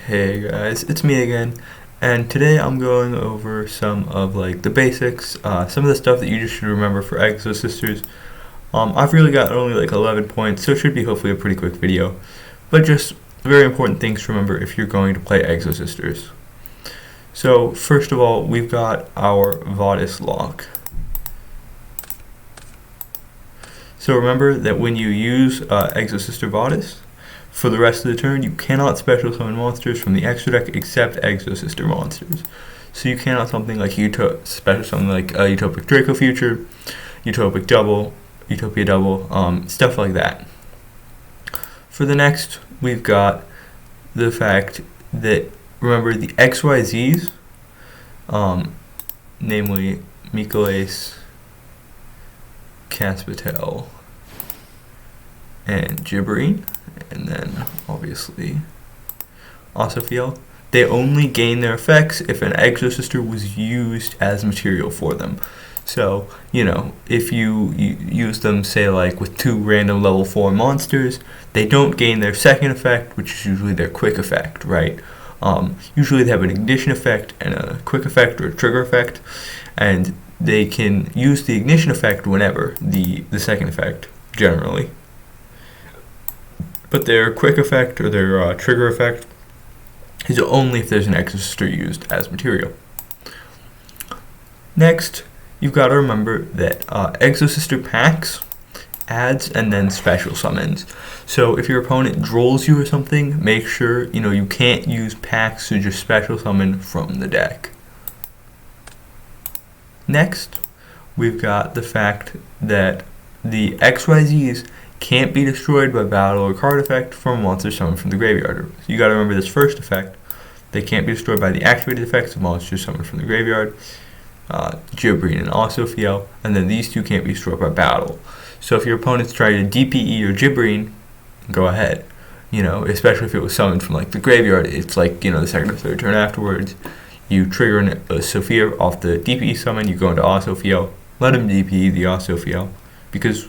Hey guys, it's me again, and today I'm going over some of the basics, some of the stuff that you just should remember for exosisters. I've really got only 11 points, so it should be hopefully a pretty quick video, but just very important things to remember if you're going to play exosisters. So first of all, we've got our Vadis lock. So remember that when you use Exosister Vadis, for the rest of the turn, you cannot special summon monsters from the extra deck except Exosister monsters. So you cannot special summon Utopic Draco Future, Utopic Double, Utopia Double, stuff like that. For the next, we've got the fact that, remember, the XYZs, namely Mikalace, Caspitel, and Gibberine, and then obviously Osophiel, they only gain their effects if an Exosister was used as material for them. So, if you use them, say, with two random level 4 monsters, they don't gain their second effect, which is usually their quick effect, right? Usually they have an ignition effect and a quick effect or a trigger effect, and they can use the ignition effect whenever, the second effect, generally. But their quick effect or their trigger effect is only if there's an Exosister used as material. Next, you've got to remember that Exosister packs adds and then special summons. So if your opponent drolls you or something, make sure you can't use packs to just special summon from the deck. Next, we've got the fact that the XYZs can't be destroyed by battle or card effect from monsters summoned from the graveyard. So you gotta remember this first effect. They can't be destroyed by the activated effects of monsters summoned from the graveyard, Gibberine and Osophiel, and then these two can't be destroyed by battle. So if your opponent's trying to DPE or Gibberine, go ahead. Especially if it was summoned from the graveyard, it's the second or third turn afterwards. You trigger a Sophia off the DPE summon, you go into Osophiel, let him DPE the Osophiel, because,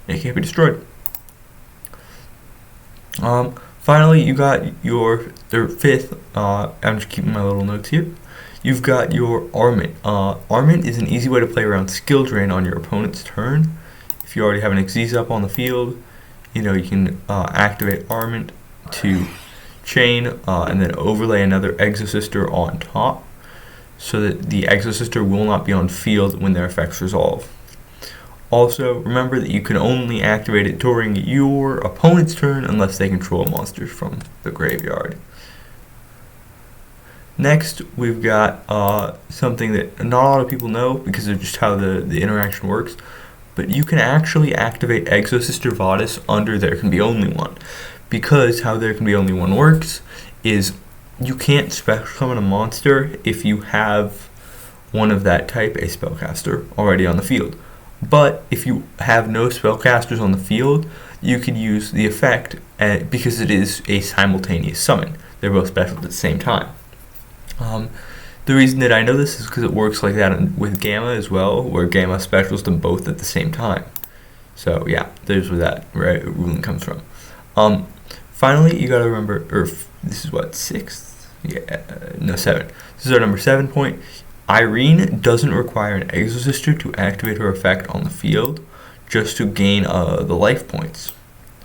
it can't be destroyed. Finally, you got your fifth, I'm just keeping my little notes here. You've got your Armament. Armament is an easy way to play around skill drain on your opponent's turn. If you already have an Xyz up on the field, you can activate Armament to chain and then overlay another Exosister on top so that the Exosister will not be on field when their effects resolve. Also, remember that you can only activate it during your opponent's turn unless they control monsters from the graveyard. Next, we've got something that not a lot of people know because of just how the interaction works, but you can actually activate Exosister Vadis under There Can Be Only One. Because how There Can Be Only One works is you can't special summon a monster if you have one of that type, a spellcaster, already on the field. But if you have no spellcasters on the field, you can use the effect because it is a simultaneous summon. They're both special at the same time. The reason that I know this is because it works like that with Gamma as well, where Gamma specials them both at the same time. So yeah, there's where that ruling comes from. Finally, you gotta remember, this is what, 6th? Yeah, no, 7. This is our number 7 point. Irene doesn't require an Exosister to activate her effect on the field, just to gain the life points,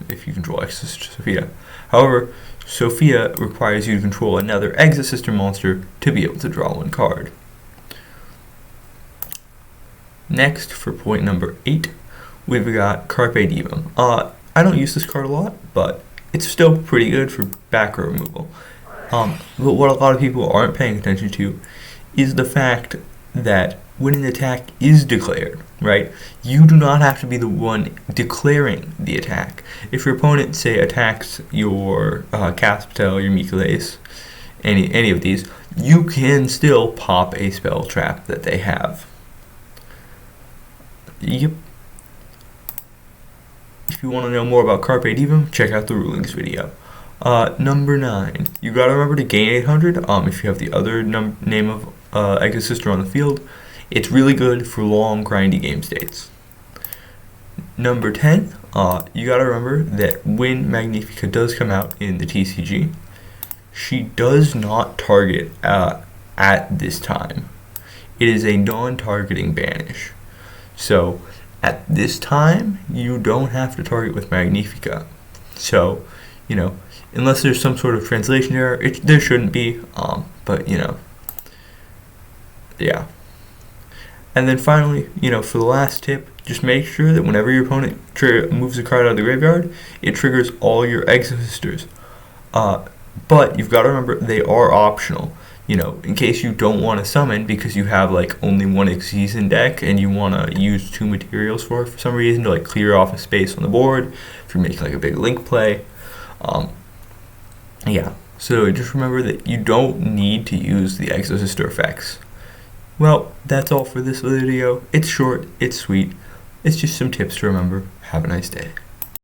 if you control Exosister Sophia. However, Sophia requires you to control another Exosister monster to be able to draw one card. Next, for point number 8, we've got Carpe Diem. I don't use this card a lot, but it's still pretty good for back row removal. But what a lot of people aren't paying attention to is the fact that when an attack is declared, right, you do not have to be the one declaring the attack. If your opponent, say, attacks your Caspitel, your Mikalace, any of these, you can still pop a spell trap that they have. Yep. If you want to know more about Carpe Diem, check out the rulings video. Number 9, you gotta remember to gain 800 if you have the other name of Exosister on the field. It's really good for long, grindy game states. Number 10, you gotta remember that when Magnifica does come out in the TCG, she does not target at this time. It is a non-targeting banish. So at this time, you don't have to target with Magnifica. So, unless there's some sort of translation error, there shouldn't be. But yeah. And then finally, for the last tip, just make sure that whenever your opponent moves a card out of the graveyard, it triggers all your exosisters. But you've got to remember they are optional. In case you don't want to summon because you have like only one Exosister deck and you want to use 2 materials for some reason to like clear off a space on the board, if you're making like a big link play. Yeah, so just remember that you don't need to use the Exosister effects. Well, that's all for this video. It's short, it's sweet, it's just some tips to remember. Have a nice day.